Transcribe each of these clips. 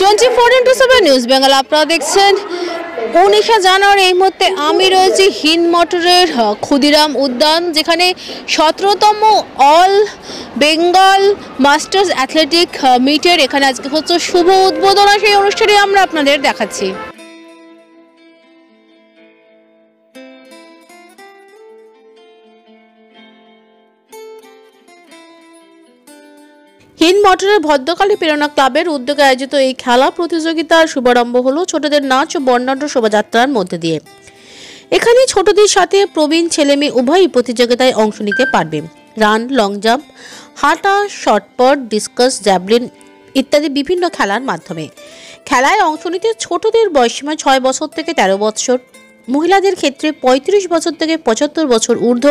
24x7 news Bengal আপনারা দেখছেন। 19 জানুয়ারি এই মুহূর্তে আমি রয়েছি হিন্দ মোটরের ক্ষুদিরাম উদ্যান, যেখানে 17তম অল বেঙ্গল মাস্টার্স অ্যাথলেটিক মিটের এখানে আজকে হচ্ছে শুভ উদ্বোধন। সেই অনুষ্ঠানে আমরা আপনাদের দেখাচ্ছি। হিন্দ মোটরের ভদ্রকালী প্রেরণা ক্লাবের উদ্যোগে আয়োজিত এই খেলা প্রতিযোগিতার শুভারম্ভ হলো ছোটদের নাচ ও বর্ণাঢ্য শোভাযাত্রার মধ্যে দিয়ে। এখানে ছোটদের সাথে প্রবীণ ছেলেমেয়ে উভয়ই প্রতিযোগিতায় অংশ নিতে পারবে। রান, লং জাম্প, হাঁটা, শর্টপুট, ডিসকাস, জ্যাভলিন ইত্যাদি বিভিন্ন খেলার মাধ্যমে। খেলায় অংশ নিতে ছোটদের বয়সসীমা 6 বছর থেকে 13 বছর, মহিলাদের ক্ষেত্রে 35 বছর থেকে 75 বছর ঊর্ধ্ব,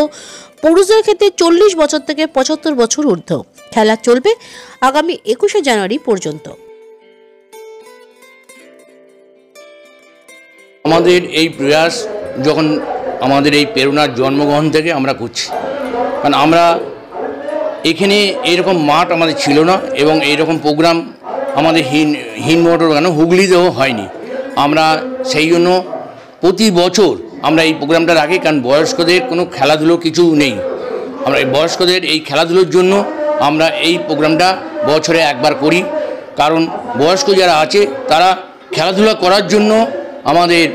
পুরুষদের ক্ষেত্রে 40 বছর থেকে 75 বছর ঊর্ধ্ব। খেলা চলবে আগামী 21 জানুয়ারি পর্যন্ত। আমাদের এই প্রয়াস যখন আমাদের এই প্রেরণার জন্মগ্রহণ থেকে আমরা করছি, কারণ আমরা এখানে এইরকম মাঠ আমাদের ছিল না এবং এইরকম প্রোগ্রাম আমাদের হিন্দ মোটর কেন হুগলিতেও হয়নি। আমরা সেই জন্য প্রতি বছর আমরা এই প্রোগ্রামটা রাখি, কারণ বয়স্কদের কোনো খেলাধুলো কিছু নেই। আমরা এই বয়স্কদের এই খেলাধুলোর জন্য আমরা এই প্রোগ্রামটা বছরে একবার করি, কারণ বয়স্ক যারা আছে তারা খেলাধুলা করার জন্য আমাদের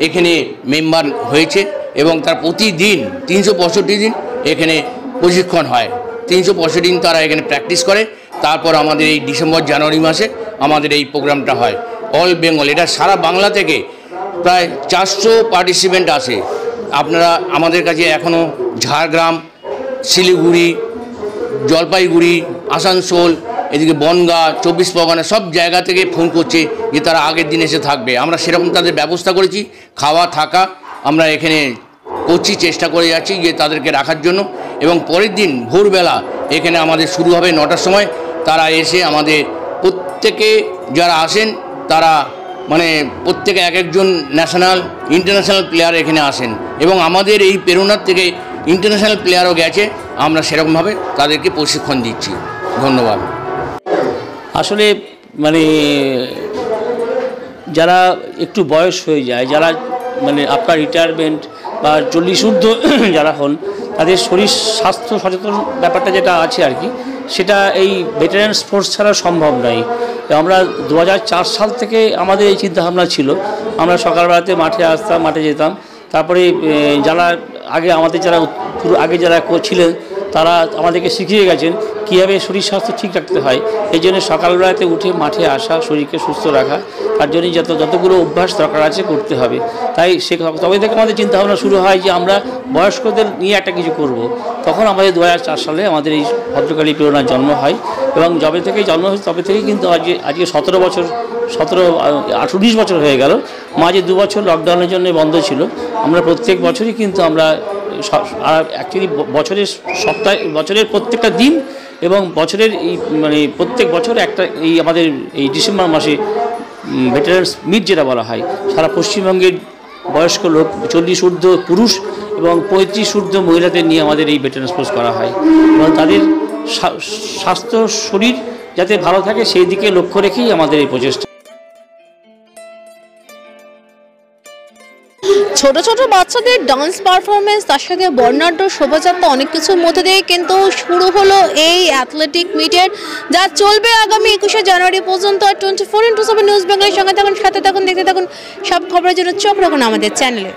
এখানে মেম্বার হয়েছে এবং তার প্রতিদিন 365 দিন এখানে প্রশিক্ষণ হয়। 365 দিন তারা এখানে প্র্যাকটিস করে। তারপর আমাদের এই ডিসেম্বর জানুয়ারি মাসে আমাদের এই প্রোগ্রামটা হয় অল বেঙ্গল। এটা সারা বাংলা থেকে প্রায় 400 পার্টিসিপেন্ট আসে। আপনারা আমাদের কাছে এখনও ঝাড়গ্রাম, শিলিগুড়ি, জলপাইগুড়ি, আসানসোল, এদিকে বনগাঁ, 24 পরগনা সব জায়গা থেকে ফোন করছে যে তারা আগের দিন এসে থাকবে। আমরা সেরকম তাদের ব্যবস্থা করেছি, খাওয়া থাকা আমরা এখানে করছি, চেষ্টা করে যাচ্ছি যে তাদেরকে রাখার জন্য। এবং পরের দিন ভোরবেলা এখানে আমাদের শুরু হবে 9টার সময়। তারা এসে আমাদের প্রত্যেকে যারা আসেন তারা মানে প্রত্যেকে এক একজন ন্যাশনাল ইন্টারন্যাশনাল প্লেয়ার এখানে আসেন এবং আমাদের এই প্রেরণার থেকে ইন্টারন্যাশনাল প্লেয়ারও গেছে। আমরা সেরকমভাবে তাদেরকে প্রশিক্ষণ দিচ্ছি। ধন্যবাদ। আসলে মানে যারা একটু বয়স হয়ে যায়, যারা মানে আপনার রিটায়ারমেন্ট বা 40 ঊর্ধ্ব যারা হন, তাদের শরীর স্বাস্থ্য সচেতন ব্যাপারটা যেটা আছে আর কি, সেটা এই ভেটেরান স্পোর্টস ছাড়া সম্ভব নয়। আমরা 2004 সাল থেকে আমাদের এই চিন্তাভাবনা ছিল। আমরা সকালবেলাতে মাঠে আসতাম, মাঠে যেতাম। তারপরে যারা আগে যারা কোচ ছিলেন তারা আমাদেরকে শিখিয়ে গেছেন কীভাবে শরীর স্বাস্থ্য ঠিক রাখতে হয়। এই জন্য সকালবেলাতে উঠে মাঠে আসা, শরীরকে সুস্থ রাখা, তার জন্য যতগুলো অভ্যাস দরকার আছে করতে হবে। তাই তবে থেকে আমাদের চিন্তাভাবনা শুরু হয় যে আমরা বয়স্কদের নিয়ে একটা কিছু করব। তখন আমাদের 2004 সালে আমাদের এই ভদ্রকালী প্রেরণার জন্ম হয় এবং যবে থেকেই জন্ম হয়েছে তবে থেকেই কিন্তু আজকে 19 বছর হয়ে গেল। মাঝে 2 বছর লকডাউনের জন্য বন্ধ ছিল। আমরা প্রত্যেক বছরই কিন্তু আমরা অ্যাকচুয়ালি বছরের প্রত্যেকটা দিন এবং বছরের এই মানে প্রত্যেক বছর একটা এই আমাদের এই ডিসেম্বর মাসে ভেটেরানস মিট যেটা বলা হয়, সারা পশ্চিমবঙ্গের বয়স্ক লোক 40 ঊর্ধ্ব পুরুষ এবং 35 ঊর্ধ্ব মহিলাদের নিয়ে আমাদের এই ভেটেরান স্পোর্টস করা হয় এবং তাদের স্বাস্থ্য শরীর যাতে ভালো থাকে সেই দিকে লক্ষ্য রেখেই আমাদের এই প্রচেষ্টা। ছোট ছোট বাচ্চাদের ডান্স পারফরমেন্স, তার সাথে বর্ণাঢ্য শোভাযাত্রা, অনেক কিছুর মধ্যে দিয়ে কিন্তু শুরু হলো এই অ্যাথলেটিক মিটের, যা চলবে আগামী 21 জানুয়ারি পর্যন্ত। 24x7 নিউজ বেঙ্গলের সঙ্গে থাকুন, সাথে থাকুন, দেখতে থাকুন। সব খবরের জন্য চোখ রাখুন আমাদের চ্যানেলে।